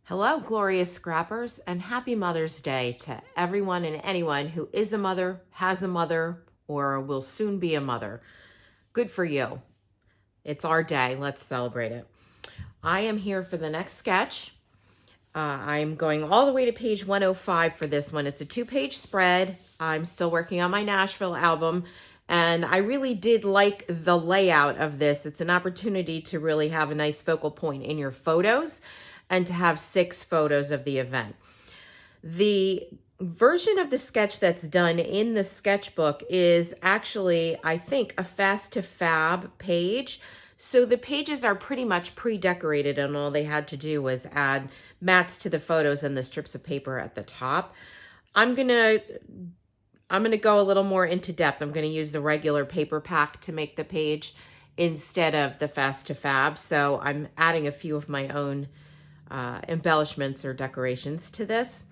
Hello, glorious scrappers, and happy Mother's Day to everyone and anyone who is a mother, has a mother, or will soon be a mother. Good for you. It's our day. Let's celebrate it. I am here for the next sketch. I'm going all the way to page 105 for this one. It's a 2-page spread. I'm still working on my Nashville album, and I really did like the layout of this. It's an opportunity to really have a nice focal point in your photos and to have 6 photos of the event. The version of the sketch that's done in the sketchbook is actually, I think, a fast to fab page. So the pages are pretty much pre-decorated, and all they had to do was add mats to the photos and the strips of paper at the top. I'm gonna go a little more into depth. I'm gonna use the regular paper pack to make the page instead of the fast to fab. So I'm adding a few of my own embellishments or decorations to this,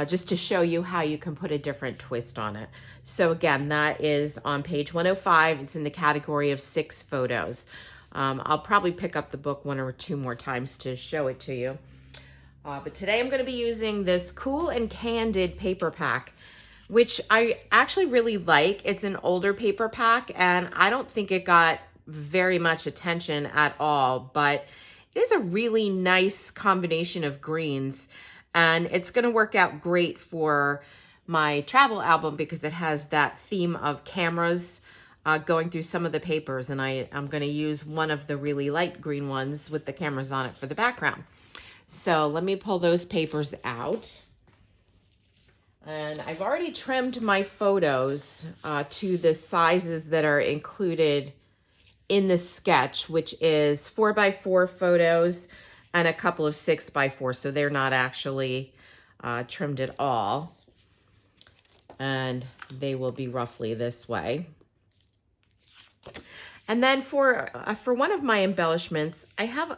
just to show you how you can put a different twist on it. So again, that is on page 105. It's in the category of 6 photos. I'll probably pick up the book 1 or 2 more times to show it to you. But today I'm going to be using this Cool and Candid paper pack, which I actually really like. It's an older paper pack, and I don't think it got very much attention at all, but it is a really nice combination of greens, and it's going to work out great for my travel album because it has that theme of cameras going through some of the papers, and I'm going to use one of the really light green ones with the cameras on it for the background. So let me pull those papers out. And I've already trimmed my photos to the sizes that are included in the sketch, which is 4x4 photos and a couple of 6x4, so they're not actually trimmed at all, and they will be roughly this way. And then for one of my embellishments, I have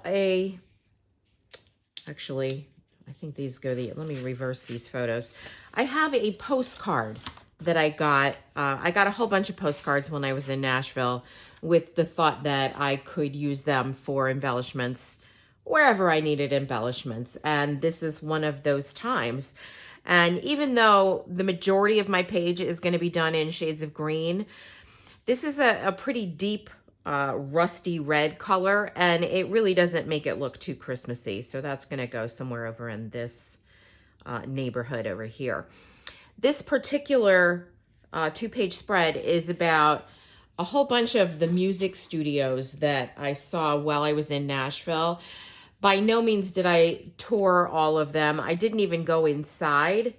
actually, I think these go let me reverse these photos. I have a postcard that I got. I got a whole bunch of postcards when I was in Nashville with the thought that I could use them for embellishments wherever I needed embellishments. And this is one of those times. And even though the majority of my page is going to be done in shades of green, this is a pretty deep rusty red color, and it really doesn't make it look too Christmassy. So that's going to go somewhere over in this neighborhood over here. This particular 2-page spread is about a whole bunch of the music studios that I saw while I was in Nashville. By no means did I tour all of them. I didn't even go inside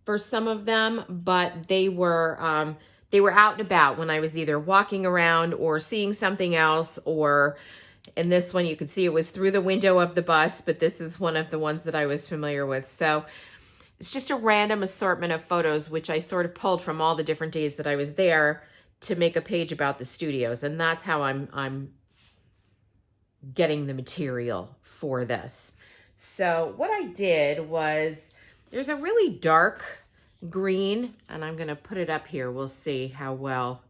for some of them, but they were out and about when I was either walking around or seeing something else, or in this one you could see it was through the window of the bus, but this is one of the ones that I was familiar with. So it's just a random assortment of photos, which I sort of pulled from all the different days that I was there to make a page about the studios. And that's how I'm getting the material for this. So what I did was, there's a really dark green, and I'm going to put it up here. We'll see how well.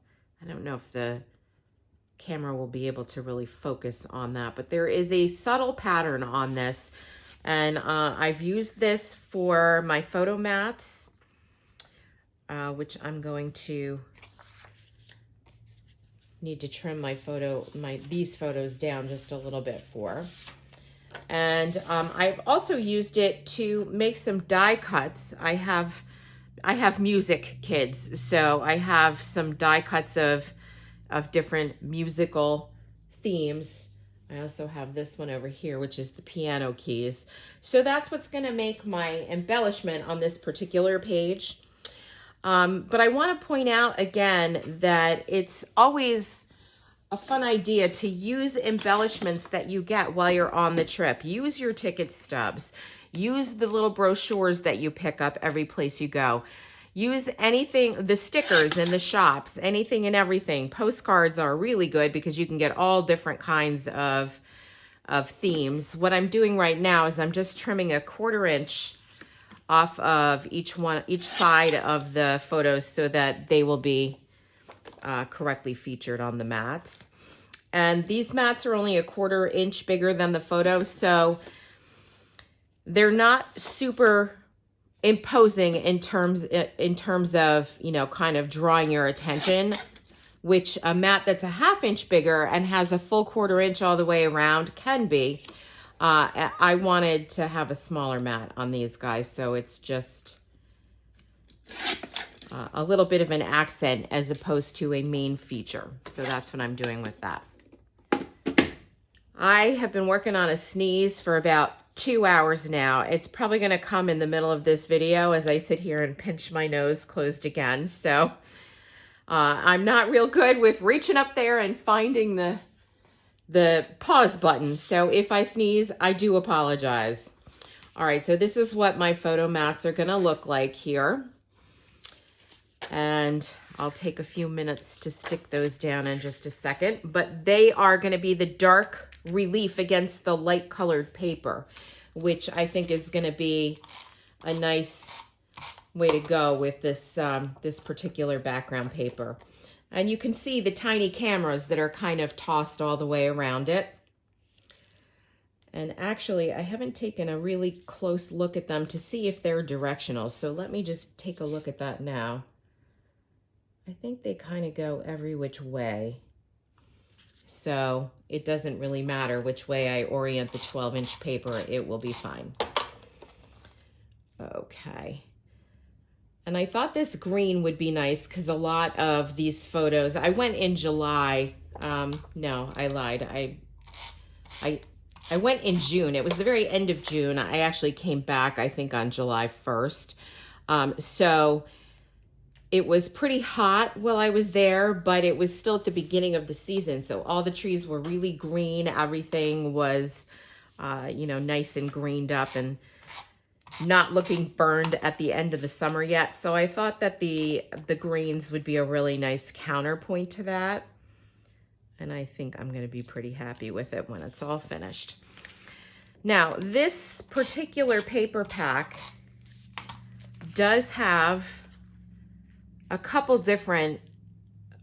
I don't know if the camera will be able to really focus on that, but there is a subtle pattern on this. And I've used this for my photo mats, which I'm going to need to trim these photos down just a little bit for. And I've also used it to make some die cuts. I have music kids, so I have some die cuts of different musical themes. I also have this one over here, which is the piano keys. So that's what's going to make my embellishment on this particular page. But I want to point out again that it's always a fun idea to use embellishments that you get while you're on the trip. Use your ticket stubs. Use the little brochures that you pick up every place you go. Use anything, the stickers in the shops, anything and everything. Postcards are really good because you can get all different kinds of themes. What I'm doing right now is I'm just trimming a 1/4 inch off of each side of the photos so that they will be correctly featured on the mats. And these mats are only a 1/4 inch bigger than the photo, so they're not super imposing in terms of, you know, kind of drawing your attention, which a mat that's a 1/2 inch bigger and has a full 1/4 inch all the way around can be. I wanted to have a smaller mat on these guys, so it's just a little bit of an accent as opposed to a main feature. So that's what I'm doing with that. I have been working on a sneeze for about 2 hours now. It's probably going to come in the middle of this video as I sit here and pinch my nose closed again. So I'm not real good with reaching up there and finding the pause button. So if I sneeze, I do apologize. All right, so this is what my photo mats are going to look like here. And I'll take a few minutes to stick those down in just a second. But they are going to be the dark relief against the light colored paper, which I think is going to be a nice way to go with this this particular background paper. And you can see the tiny cameras that are kind of tossed all the way around it. And actually, I haven't taken a really close look at them to see if they're directional. So let me just take a look at that now. I think they kind of go every which way. So it doesn't really matter which way I orient the 12-inch paper, it will be fine. Okay. And I thought this green would be nice because a lot of these photos, I went in July. No, I lied. I went in June. It was the very end of June. I actually came back, I think, on July 1st. So it was pretty hot while I was there, but it was still at the beginning of the season. So all the trees were really green. Everything was, you know, nice and greened up and not looking burned at the end of the summer yet. So I thought that the greens would be a really nice counterpoint to that. And I think I'm going to be pretty happy with it when it's all finished. Now, this particular paper pack does have a couple different,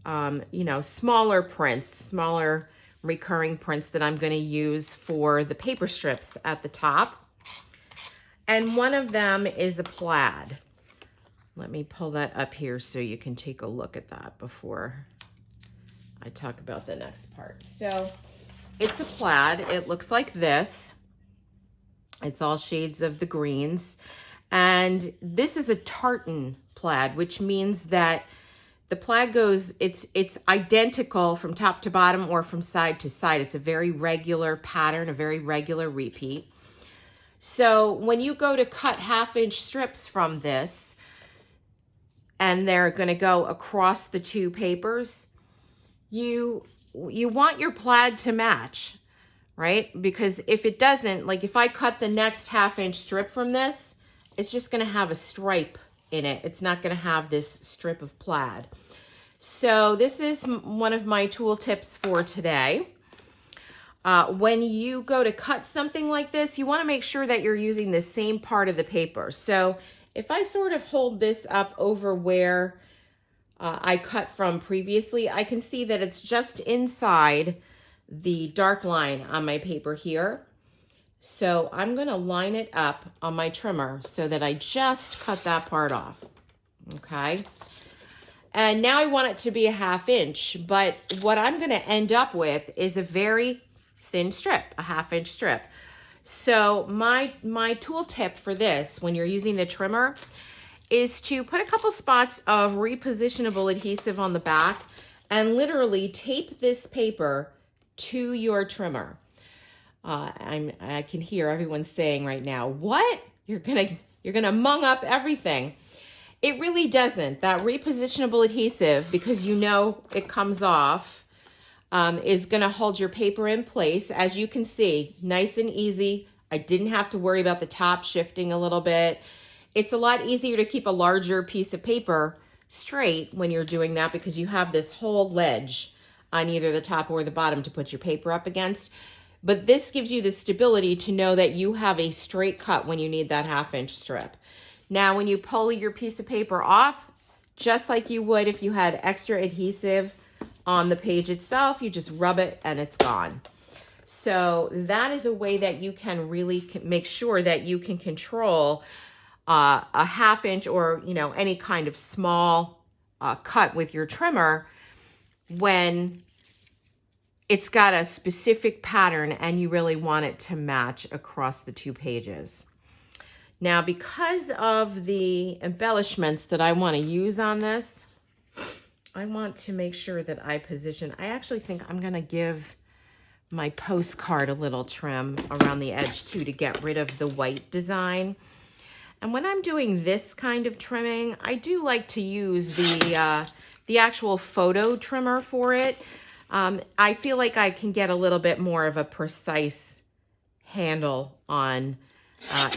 you know, smaller prints, smaller recurring prints that I'm going to use for the paper strips at the top. And one of them is a plaid. Let me pull that up here so you can take a look at that before I talk about the next part. So it's a plaid. It looks like this. It's all shades of the greens. And this is a tartan plaid, which means that the plaid goes, it's identical from top to bottom or from side to side. It's a very regular pattern, a very regular repeat. So when you go to cut 1/2 inch strips from this, and they're going to go across the two papers, you want your plaid to match, right? Because if it doesn't, like if I cut the next 1/2 inch strip from this, it's just going to have a stripe in it. It's not going to have this strip of plaid. So this is one of my tool tips for today. When you go to cut something like this, you want to make sure that you're using the same part of the paper. So if I sort of hold this up over where I cut from previously, I can see that it's just inside the dark line on my paper here. So I'm going to line it up on my trimmer so that I just cut that part off. Okay. And now I want it to be a 1/2 inch, but what I'm going to end up with is a very thin strip, a 1/2 inch strip. So my tool tip for this, when you're using the trimmer, is to put a couple spots of repositionable adhesive on the back and literally tape this paper to your trimmer. I can hear everyone saying right now, what? You're gonna mung up everything. It really doesn't. That repositionable adhesive, because you know it comes off, is gonna hold your paper in place. As you can see, nice and easy. I didn't have to worry about the top shifting a little bit. It's a lot easier to keep a larger piece of paper straight when you're doing that because you have this whole ledge on either the top or the bottom to put your paper up against. But this gives you the stability to know that you have a straight cut when you need that 1/2 inch strip. Now, when you pull your piece of paper off, just like you would if you had extra adhesive on the page itself, you just rub it and it's gone. So that is a way that you can really make sure that you can control a 1/2 inch or, you know, any kind of small cut with your trimmer when it's got a specific pattern and you really want it to match across the 2 pages. Now, because of the embellishments that I want to use on this, I want to make sure that I position. I actually think I'm going to give my postcard a little trim around the edge too to get rid of the white design. And when I'm doing this kind of trimming, I do like to use the actual photo trimmer for it. I feel like I can get a little bit more of a precise handle on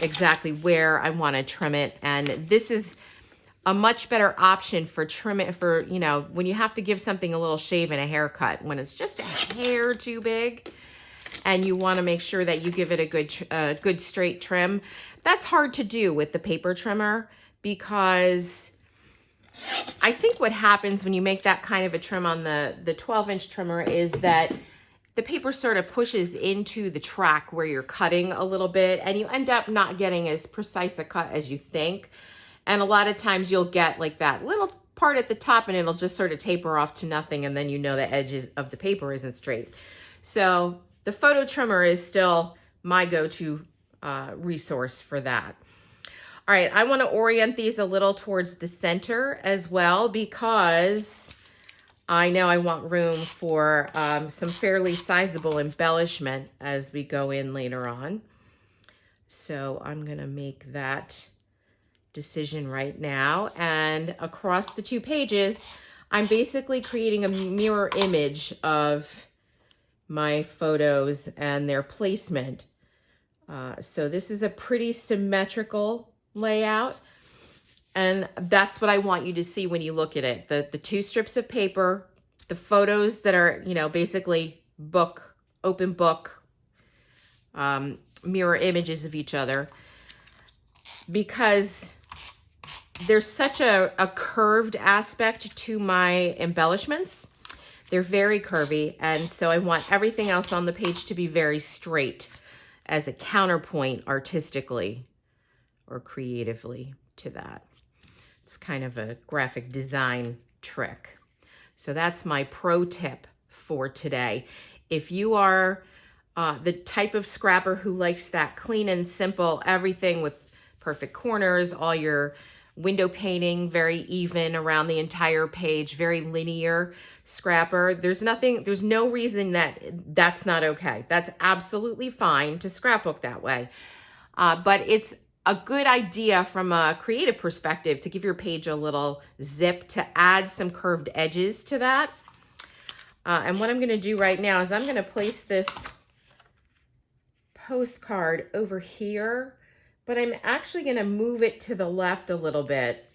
exactly where I want to trim it. And this is a much better option for trim it for, you know, when you have to give something a little shave and a haircut, when it's just a hair too big and you want to make sure that you give it a good straight trim. That's hard to do with the paper trimmer, because I think what happens when you make that kind of a trim on the 12-inch trimmer is that the paper sort of pushes into the track where you're cutting a little bit, and you end up not getting as precise a cut as you think. And a lot of times you'll get like that little part at the top and it'll just sort of taper off to nothing, and then you know the edges of the paper isn't straight. So the photo trimmer is still my go-to resource for that. All right, I want to orient these a little towards the center as well, because I know I want room for some fairly sizable embellishment as we go in later on. So I'm going to make that decision right now. And across the 2 pages, I'm basically creating a mirror image of my photos and their placement. So this is a pretty symmetrical layout, and that's what I want you to see when you look at it. The 2 strips of paper, the photos that are, you know, basically open book, mirror images of each other, because there's such a curved aspect to my embellishments. They're very curvy, and so I want everything else on the page to be very straight as a counterpoint artistically or creatively to that. It's kind of a graphic design trick. So that's my pro tip for today. If you are the type of scrapper who likes that clean and simple, everything with perfect corners, all your window painting very even around the entire page, very linear scrapper, there's no reason that that's not okay. That's absolutely fine to scrapbook that way. But it's a good idea from a creative perspective to give your page a little zip, to add some curved edges to that. And what I'm going to do right now is I'm going to place this postcard over here, but I'm actually going to move it to the left a little bit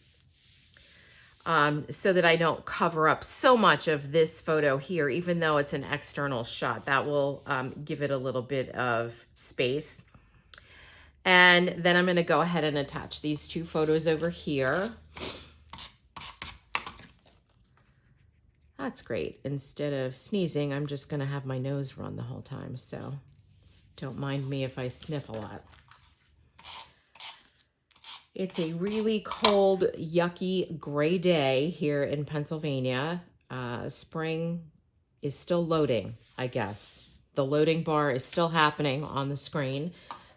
so that I don't cover up so much of this photo here, even though it's an external shot. That will give it a little bit of space. And then I'm going to go ahead and attach these 2 photos over here. That's great. Instead of sneezing, I'm just going to have my nose run the whole time, so don't mind me if I sniff a lot. It's a really cold, yucky, gray day here in Pennsylvania. Spring is still loading, I guess. The loading bar is still happening on the screen.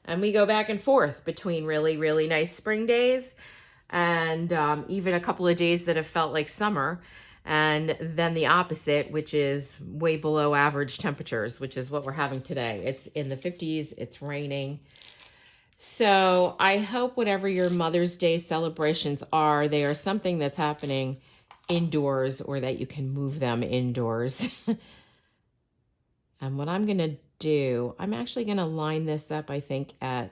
And we go back and forth between really, really nice spring days and even a couple of days that have felt like summer. And then the opposite, which is way below average temperatures, which is what we're having today. It's in the 50s, it's raining. So I hope whatever your Mother's Day celebrations are, they are something that's happening indoors, or that you can move them indoors. And what I'm going to do, I'm actually going to line this up, I think, at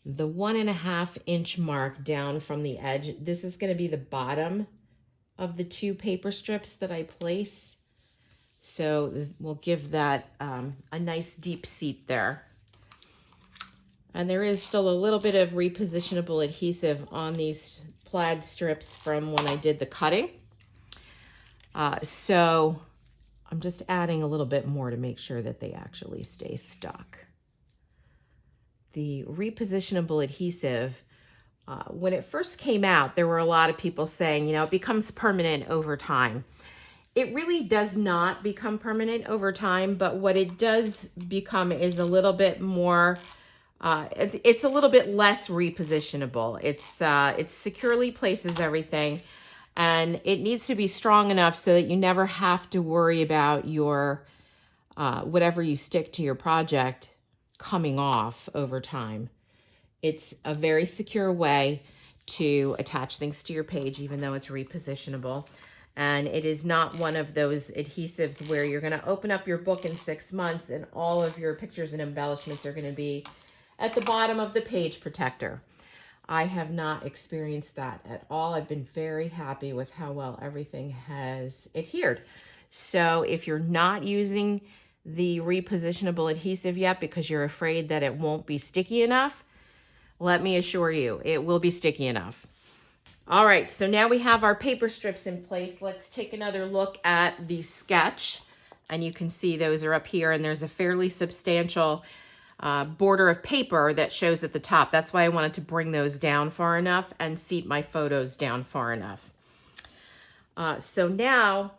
the 1.5 inch mark down from the edge. This is going to be the bottom of the 2 paper strips that I place. So we'll give that a nice deep seat there. And there is still a little bit of repositionable adhesive on these plaid strips from when I did the cutting. So I'm just adding a little bit more to make sure that they actually stay stuck. The repositionable adhesive, when it first came out, there were a lot of people saying, you know, it becomes permanent over time. It really does not become permanent over time, but what it does become is a little bit more, it's a little bit less repositionable. It securely places everything, and it needs to be strong enough so that you never have to worry about your, whatever you stick to your project coming off over time. It's a very secure way to attach things to your page, even though it's repositionable. And it is not one of those adhesives where you're going to open up your book in 6 months and all of your pictures and embellishments are going to be at the bottom of the page protector. I have not experienced that at all. I've been very happy with how well everything has adhered. So if you're not using the repositionable adhesive yet because you're afraid that it won't be sticky enough, let me assure you, it will be sticky enough. All right, so now we have our paper strips in place. Let's take another look at the sketch. And you can see those are up here, and there's a fairly substantial border of paper that shows at the top. That's why I wanted to bring those down far enough and seat my photos down far enough. So now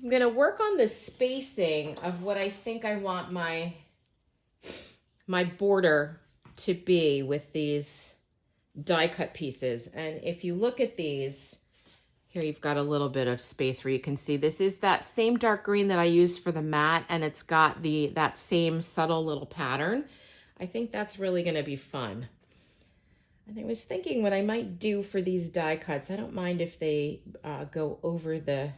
I'm going to work on the spacing of what I think I want my border to be with these die cut pieces. And if you look at these, here you've got a little bit of space where you can see this is that same dark green that I used for the mat, and it's got that same subtle little pattern. I think that's really going to be fun. And I was thinking what I might do for these die cuts. I don't mind if they go over the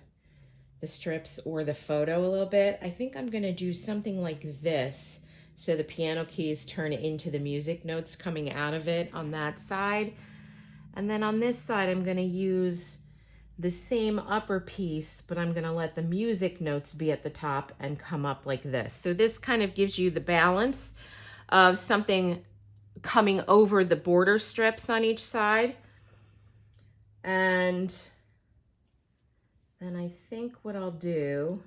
strips or the photo a little bit. I think I'm going to do something like this, so the piano keys turn into the music notes coming out of it on that side. And then on this side, I'm going to use the same upper piece, but I'm going to let the music notes be at the top and come up like this. So this kind of gives you the balance of something coming over the border strips on each side. And then I think what I'll do,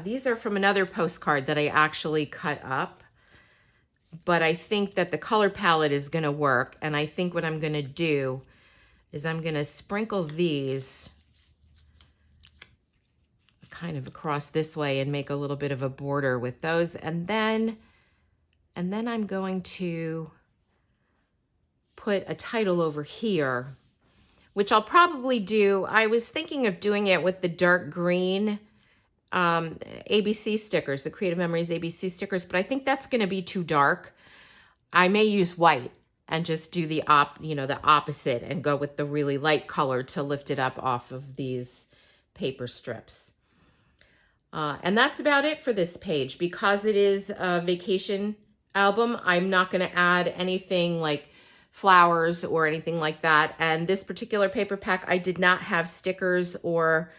these are from another postcard that I actually cut up, but I think that the color palette is going to work. And I think what I'm going to do is I'm going to sprinkle these kind of across this way and make a little bit of a border with those. And then I'm going to put a title over here, which I'll probably do. I was thinking of doing it with the dark green ABC stickers, the Creative Memories ABC stickers, but I think that's going to be too dark. I may use white and just do the opposite and go with the really light color to lift it up off of these paper strips. And that's about it for this page. Because it is a vacation album, I'm not going to add anything like flowers or anything like that. And this particular paper pack, I did not have stickers or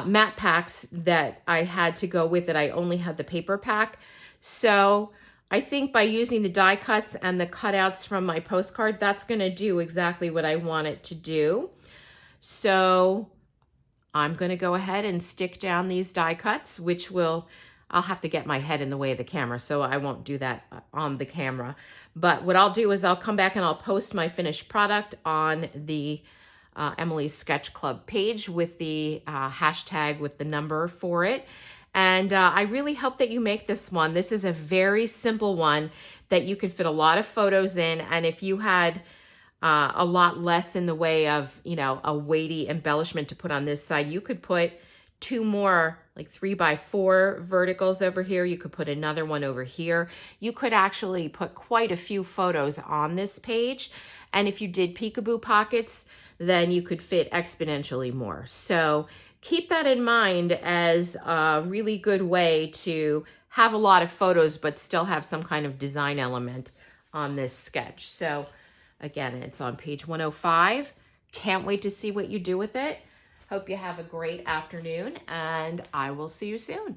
matte packs that I had to go with it. I only had the paper pack. So I think by using the die cuts and the cutouts from my postcard, that's going to do exactly what I want it to do. So I'm going to go ahead and stick down these die cuts, which I'll have to get my head in the way of the camera, so I won't do that on the camera. But what I'll do is I'll come back and I'll post my finished product on the Emily's Sketch Club page with the hashtag with the number for it. And I really hope that you make this one. This is a very simple one that you could fit a lot of photos in. And if you had a lot less in the way of, a weighty embellishment to put on this side, you could put 2 more like 3x4 verticals over here. You could put another one over here. You could actually put quite a few photos on this page. And if you did peekaboo pockets, then you could fit exponentially more. So keep that in mind as a really good way to have a lot of photos, but still have some kind of design element on this sketch. So again, it's on page 105. Can't wait to see what you do with it. Hope you have a great afternoon, and I will see you soon.